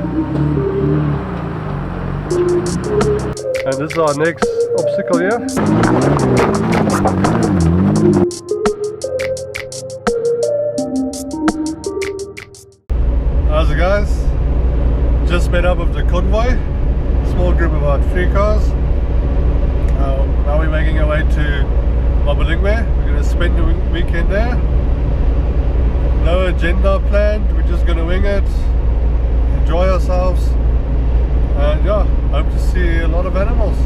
And this is our next obstacle here. How's it, guys? Just met up with the convoy. Small group of about 3 cars. Now we're making our way to Mabalingwe. We're going to spend the weekend there. No agenda planned. We're just going to wing it, enjoy ourselves, and yeah, hope to see a lot of animals.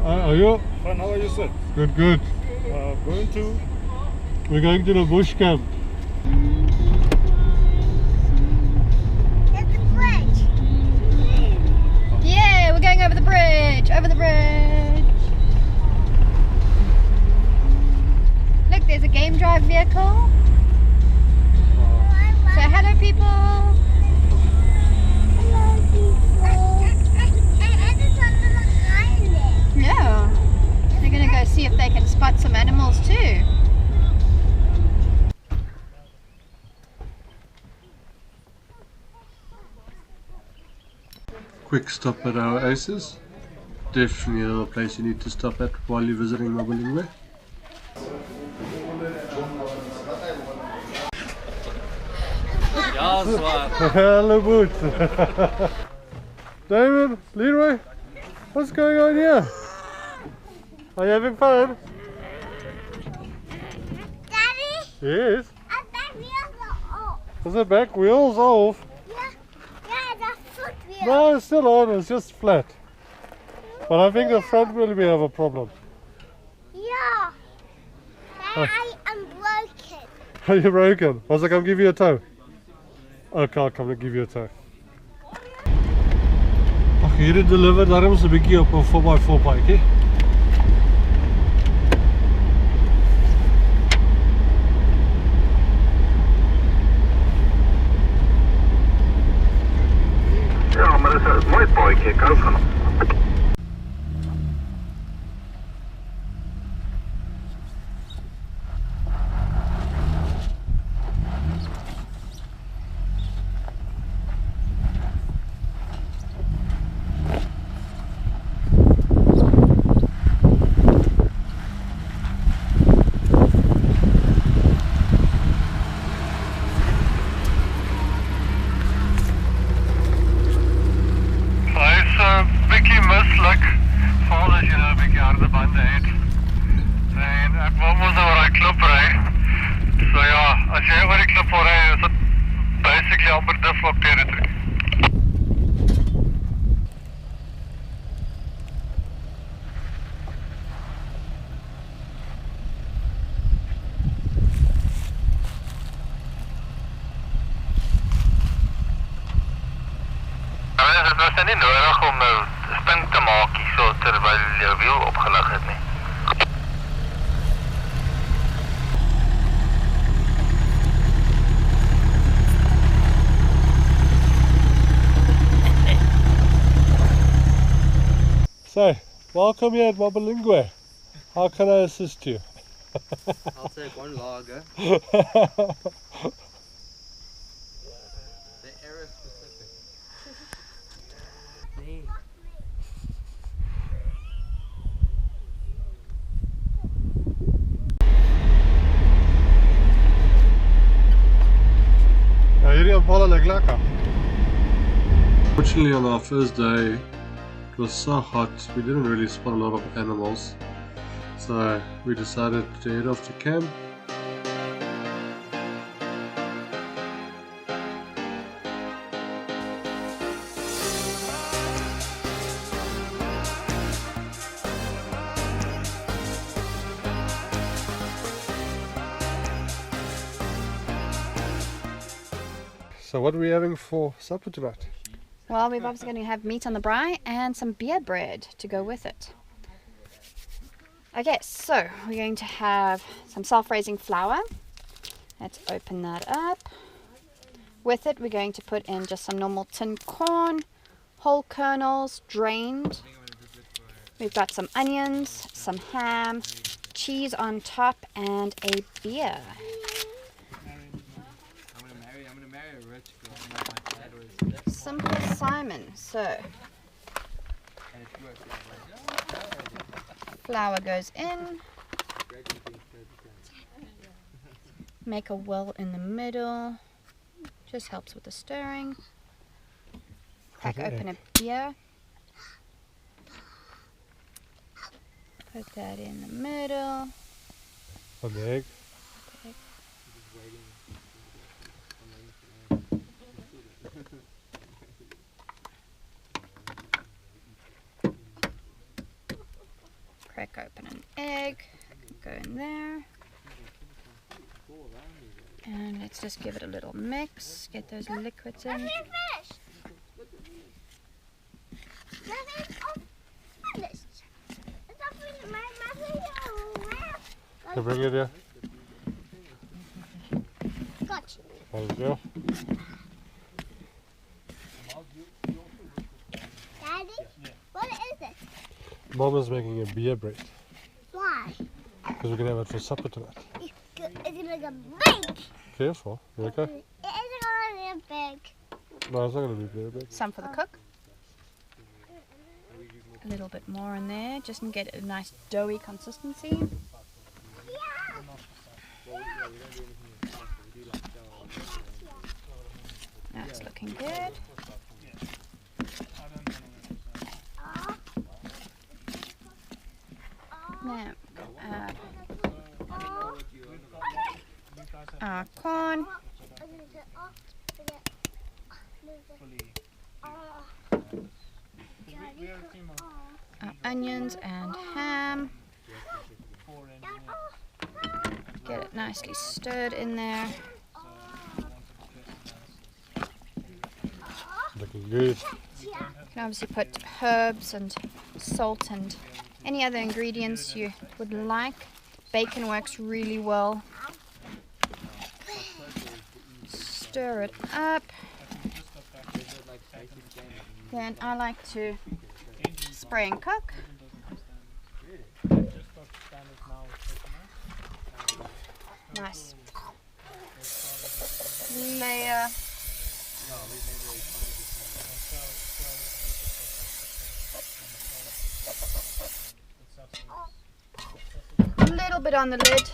Are you? Fine, how are you, sir? Good, good. We're going to the bush camp. There's the bridge. Yeah, we're going over the bridge. Over the bridge. Look, there's a game drive vehicle. Say hello, people. Yeah, they're going to go see if they can spot some animals too. Quick stop at our oasis. Definitely a place you need to stop at while you're visiting Mabalingwe. Hello, Boots. David, Leroy, what's going on here? Are you having fun? Daddy? Yes. Our back wheels are off. Is the back wheels off? Yeah, the front wheel. No, it's still on, it's just flat. But I think the front wheel may have a problem. Yeah. Daddy, I am broken. Are you broken? Was I come give you a tow? Okay, I'll come and give you a tow. Ag, hier het deliver daarom so 'n bietjie op 'n 4x4 paadjie. Ja, maar dat is een mooi paadje, ik hou van hem. Het was niet nodig om spin te maken so terwyl jou wiel opgelig het nie. So, welcome here at Mabalingwe. How can I assist you? I'll take one lager. The area specific. Fortunately, on our first day, it was so hot, we didn't really spot a lot of animals. So we decided to head off to camp. So what are we having for supper tonight? Well, we're obviously going to have meat on the braai and some beer bread to go with it. Okay, so we're going to have some self-raising flour. Let's open that up. With it, we're going to put in just some normal tin corn, whole kernels, drained. We've got some onions, some ham, cheese on top, and a beer. I'm gonna marry a rich girl. My dad was. Simple Simon. So, And it's worked. flour goes in. Make a well in the middle. Just helps with the stirring. Crack open a beer. Put that in the middle. On the egg. Crack open an egg. Go in there. And let's just give it a little mix. Get those liquids in. Nothing finished. Nothing finished. It's not finished. My mother Can I bring it here? Gotcha. There you go. Daddy, what is it? Mom is making a beer bread Why? because we're gonna have it for supper tonight. It's gonna get big. Careful, you okay? It isn't gonna get big. No, it's not gonna be very big. Some for the cook. A little bit more in there, just to get a nice doughy consistency. That's looking good. Now, add our corn, our onions and ham. Get it nicely stirred in there. Looking good. You can obviously put herbs and salt and any other ingredients you would like. Bacon works really well. Stir it up. Then I like to spray and cook. Nice layer. A little bit on the lid.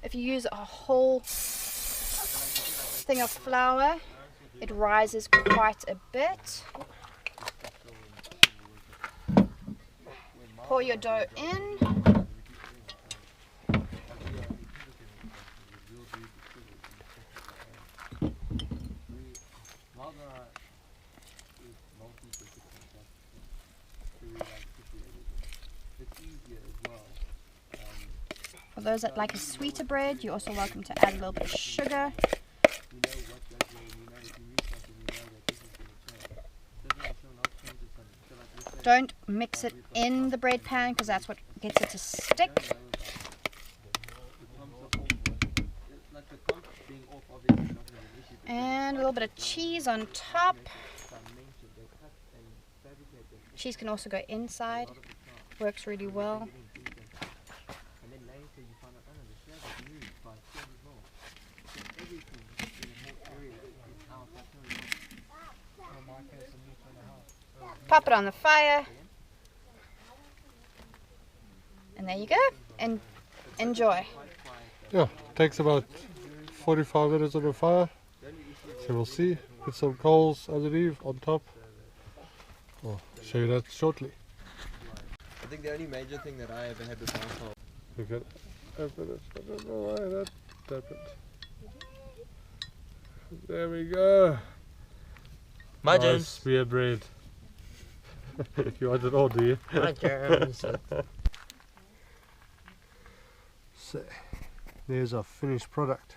If you use a whole thing of flour, it rises quite a bit. Pour your dough in. For those that like a sweeter bread, you're also welcome to add a little bit of sugar. Don't mix it in the bread pan because that's what gets it to stick. And a little bit of cheese on top. Cheese can also go inside. Works really well. Pop it on the fire. And there you go. And enjoy. Yeah, takes about 45 minutes on the fire. So we'll see. Put some coals underneath, on top. I'll show you that shortly. I think the only major thing that I ever had with alcohol. You can open it. I don't know why that happened. There we go. My Nice beer bread. You want it all, do you? My germs. So, there's our finished product.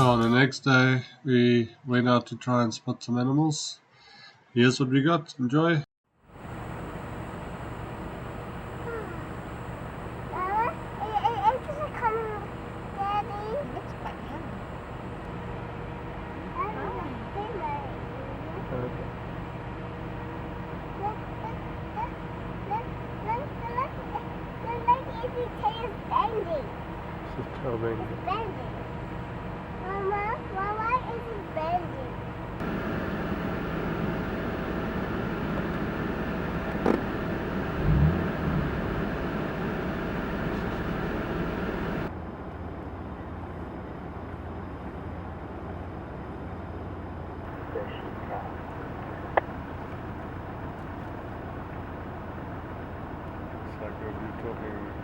So on the next day we went out to try and spot some animals. Here's what we got. Enjoy. Mama, is it coming, Daddy? Looks quite young. She's coming. Mama, why is it bending? It's like we're talking